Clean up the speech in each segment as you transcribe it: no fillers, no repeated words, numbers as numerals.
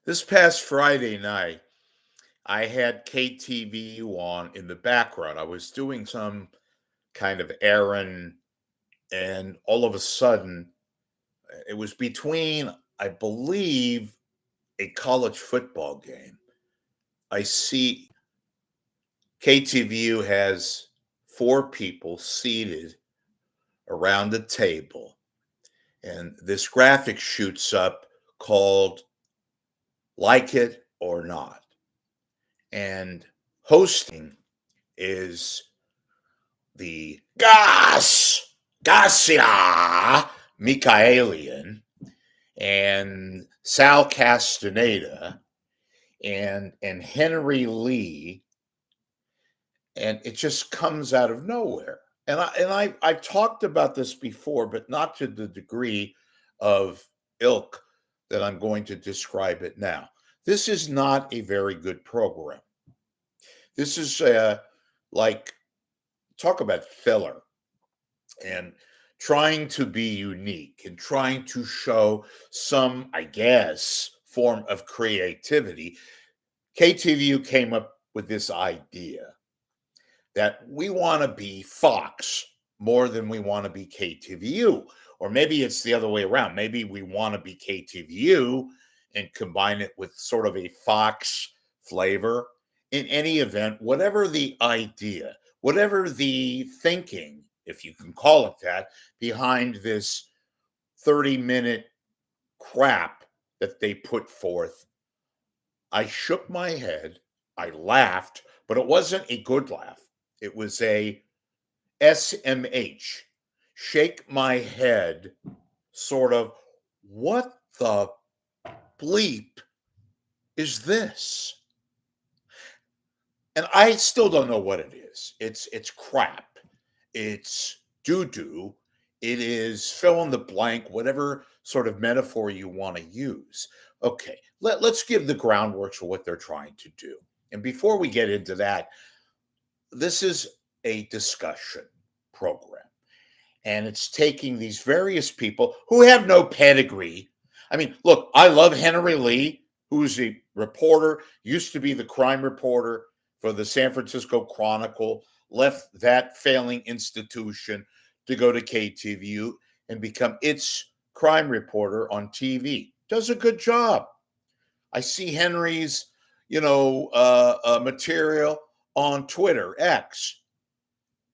This past Friday night, I had KTVU on in the background. I was doing some kind of errand, and all of a sudden, it was between, I believe, a college football game. I see KTVU has four people seated around the table, and this graphic shoots up called Like It or Not. And hosting is the Garcia Michaelian and Sal Castaneda and Henry Lee, and it just comes out of nowhere. I've talked about this before, but not to the degree of ilk that I'm going to describe it now. This is not a very good program. This is like talk about filler and trying to be unique and trying to show some, I guess, form of creativity. KTVU came up with this idea that we want to be Fox more than we want to be KTVU. Or maybe it's the other way around. Maybe we want to be KTVU and combine it with sort of a Fox flavor. In any event, whatever the idea, whatever the thinking, if you can call it that, behind this 30-minute crap that they put forth, I shook my head, I laughed, but it wasn't a good laugh. It was a SMH, shake my head, sort of, what the bleep is this? And I still don't know what it is. It's crap. It's doo-doo. It is fill in the blank, whatever sort of metaphor you want to use. Okay, let's give the groundwork for what they're trying to do. And before we get into that, this is a discussion program. And it's taking these various people who have no pedigree. I mean, look, I love Henry Lee, who's a reporter, used to be the crime reporter for the San Francisco Chronicle, left that failing institution to go to KTVU and become its crime reporter on TV. Does a good job. I see Henry's, material on Twitter, X,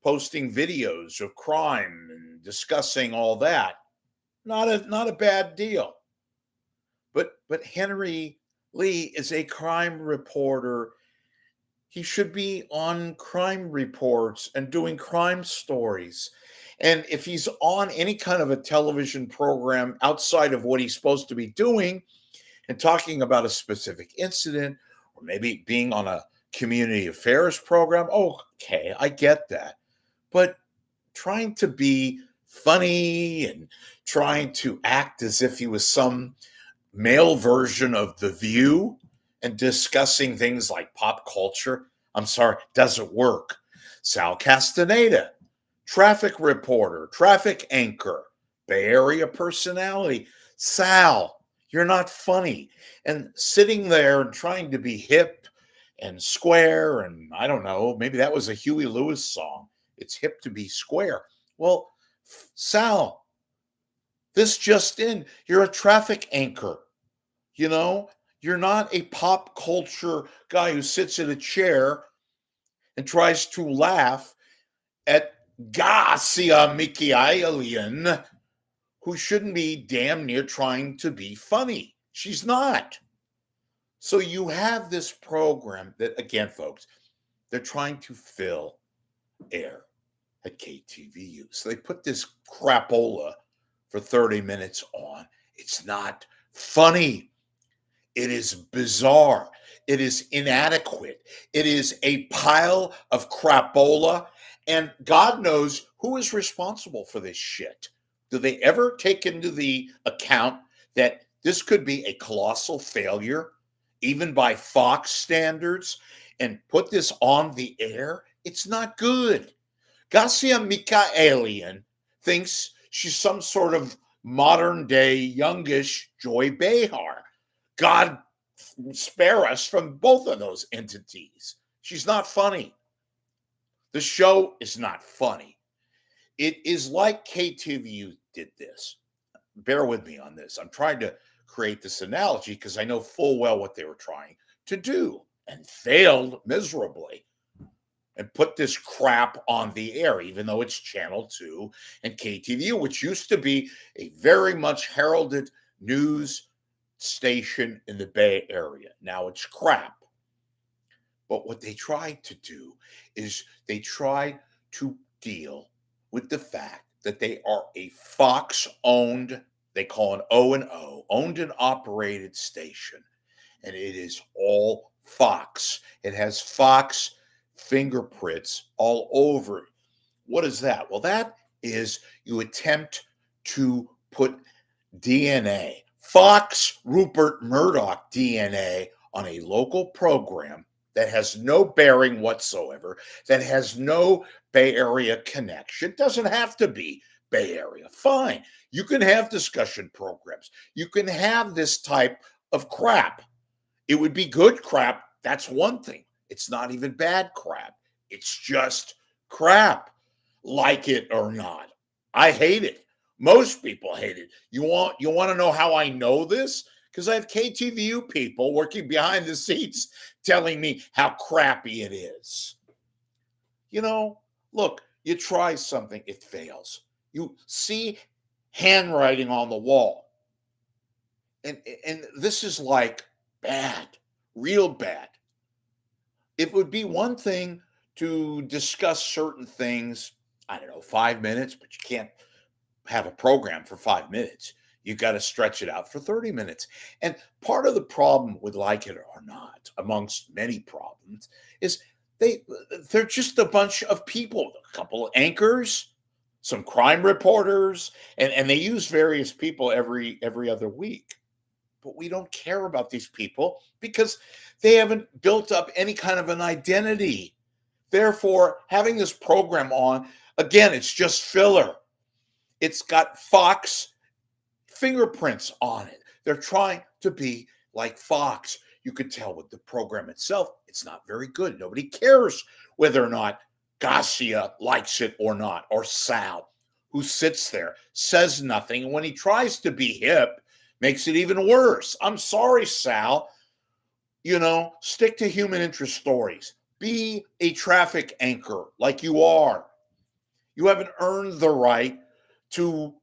posting videos of crime and discussing all that. Not a bad deal. But Henry Lee is a crime reporter. He should be on crime reports and doing crime stories. And if he's on any kind of a television program outside of what he's supposed to be doing and talking about a specific incident, or maybe being on a community affairs program, okay, I get that. But trying to be funny and trying to act as if he was some male version of The View and discussing things like pop culture, I'm sorry, doesn't work. Sal Castaneda, traffic reporter, traffic anchor, Bay Area personality. Sal, you're not funny. And sitting there and trying to be hip and square, and I don't know, maybe that was a Huey Lewis song. It's hip to be square. Well, Sal, this just in, you're a traffic anchor. You're not a pop culture guy who sits in a chair and tries to laugh at Garcia Michaelian, who shouldn't be damn near trying to be funny. She's not. So you have this program that, again, folks, they're trying to fill air at KTVU. So they put this crapola for 30 minutes on. It's not funny. It is bizarre. It is inadequate. It is a pile of crapola. And God knows who is responsible for this shit. Do they ever take into the account that this could be a colossal failure, even by Fox standards, and put this on the air? It's not good. Garcia Michaelian thinks she's some sort of modern day youngish Joy Behar. God spare us from both of those entities. She's not funny. The show is not funny. It is like KTVU did this. Bear with me on this. I'm trying to create this analogy because I know full well what they were trying to do and failed miserably and put this crap on the air, even though it's Channel 2 and KTVU, which used to be a very much heralded news station in the Bay Area. Now it's crap. But what they tried to do is they tried to deal with the fact that they are a Fox-owned, they call an O&O, owned and operated station. And it is all Fox. It has Fox fingerprints all over it. What is that? Well, that is you attempt to put DNA, Fox Rupert Murdoch DNA, on a local program that has no bearing whatsoever, that has no Bay Area connection. It doesn't have to be Bay Area. Fine. You can have discussion programs. You can have this type of crap. It would be good crap. That's one thing. It's not even bad crap. It's just crap, like it or not. I hate it. Most people hate it. You want to know how I know this? Because I have KTVU people working behind the scenes telling me how crappy it is. Look, you try something, it fails. You see handwriting on the wall. And this is like bad, real bad. It would be one thing to discuss certain things, 5 minutes, but you can't have a program for 5 minutes. You got to stretch it out for 30 minutes. And part of the problem with Like It or Not, amongst many problems, is they're just a bunch of people, a couple of anchors, some crime reporters, and they use various people every other week. But we don't care about these people because they haven't built up any kind of an identity. Therefore, having this program on, again, it's just filler. It's got Fox fingerprints on it. They're trying to be like Fox. You could tell with the program itself, it's not very good. Nobody cares whether or not Garcia likes it or not, or Sal, who sits there, says nothing. And when he tries to be hip, makes it even worse. I'm sorry, Sal. Stick to human interest stories. Be a traffic anchor like you are. You haven't earned the right to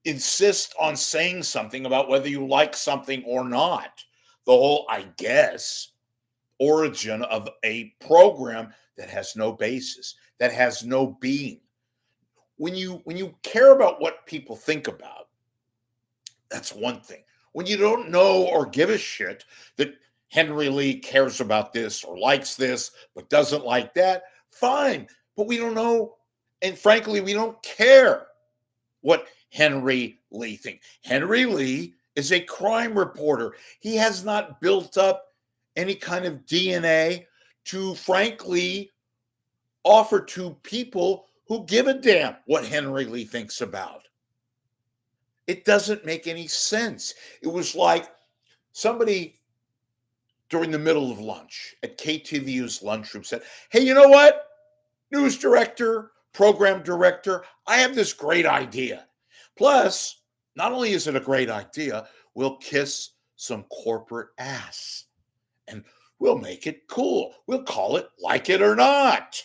insist on saying something about whether you like something or not. The whole, I guess, origin of a program that has no basis, that has no being. When you care about what people think about, that's one thing. When you don't know or give a shit that Henry Lee cares about this or likes this but doesn't like that, fine. But we don't know, and frankly, we don't care what Henry Lee thinks. Henry Lee is a crime reporter. He has not built up any kind of DNA to, frankly, offer to people who give a damn what Henry Lee thinks about. It doesn't make any sense. It was like somebody during the middle of lunch at KTVU's lunchroom said, hey, you know what? News director, program director, I have this great idea. Plus, not only is it a great idea, we'll kiss some corporate ass and we'll make it cool. We'll call it Like It or Not.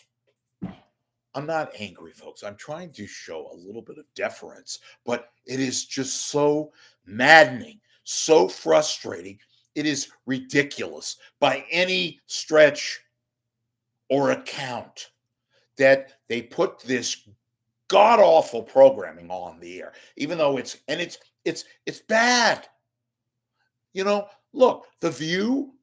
I'm not angry, folks. I'm trying to show a little bit of deference, but it is just so maddening, so frustrating. It is ridiculous by any stretch or account that they put this god-awful programming on the air, even though it's bad. Look, The View,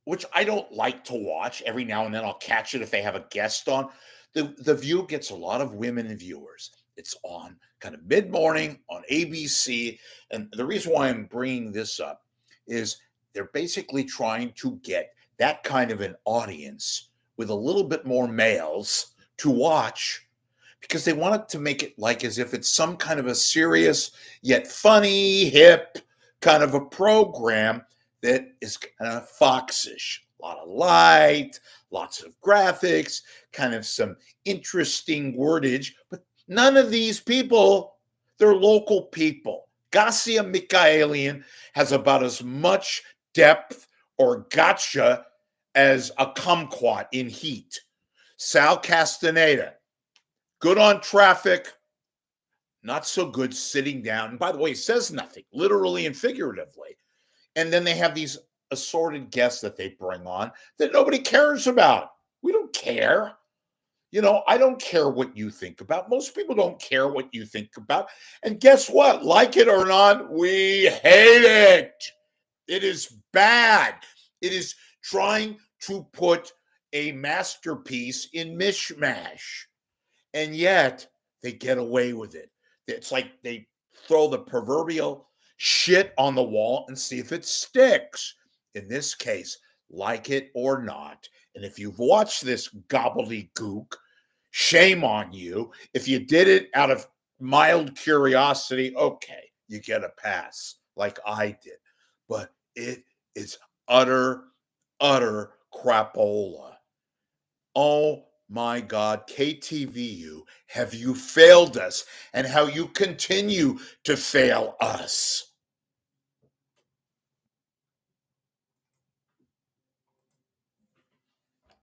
which I don't like to watch, every now and then I'll catch it if they have a guest on. The View gets a lot of women viewers. It's on kind of mid-morning on ABC. And the reason why I'm bringing this up is they're basically trying to get that kind of an audience with a little bit more males to watch, because they want it to make it like as if it's some kind of a serious yet funny, hip kind of a program that is kind of foxish. A lot of light, lots of graphics, kind of some interesting wordage, but none of these people, they're local people. Garcia Michaelian has about as much depth or gotcha as a kumquat in heat. Sal Castaneda, good on traffic, not so good sitting down. And by the way, he says nothing, literally and figuratively. And then they have these assorted guests that they bring on that nobody cares about. We don't care. I don't care what you think about. Most people don't care what you think about. And guess what? Like it or not, we hate it. It is bad. It is trying to put a masterpiece in mishmash. And yet they get away with it. It's like they throw the proverbial shit on the wall and see if it sticks. In this case, like it or not. And if you've watched this gobbledygook, shame on you. If you did it out of mild curiosity, okay, you get a pass like I did. But it is utter crapola. Oh my God, KTVU, have you failed us, and how you continue to fail us?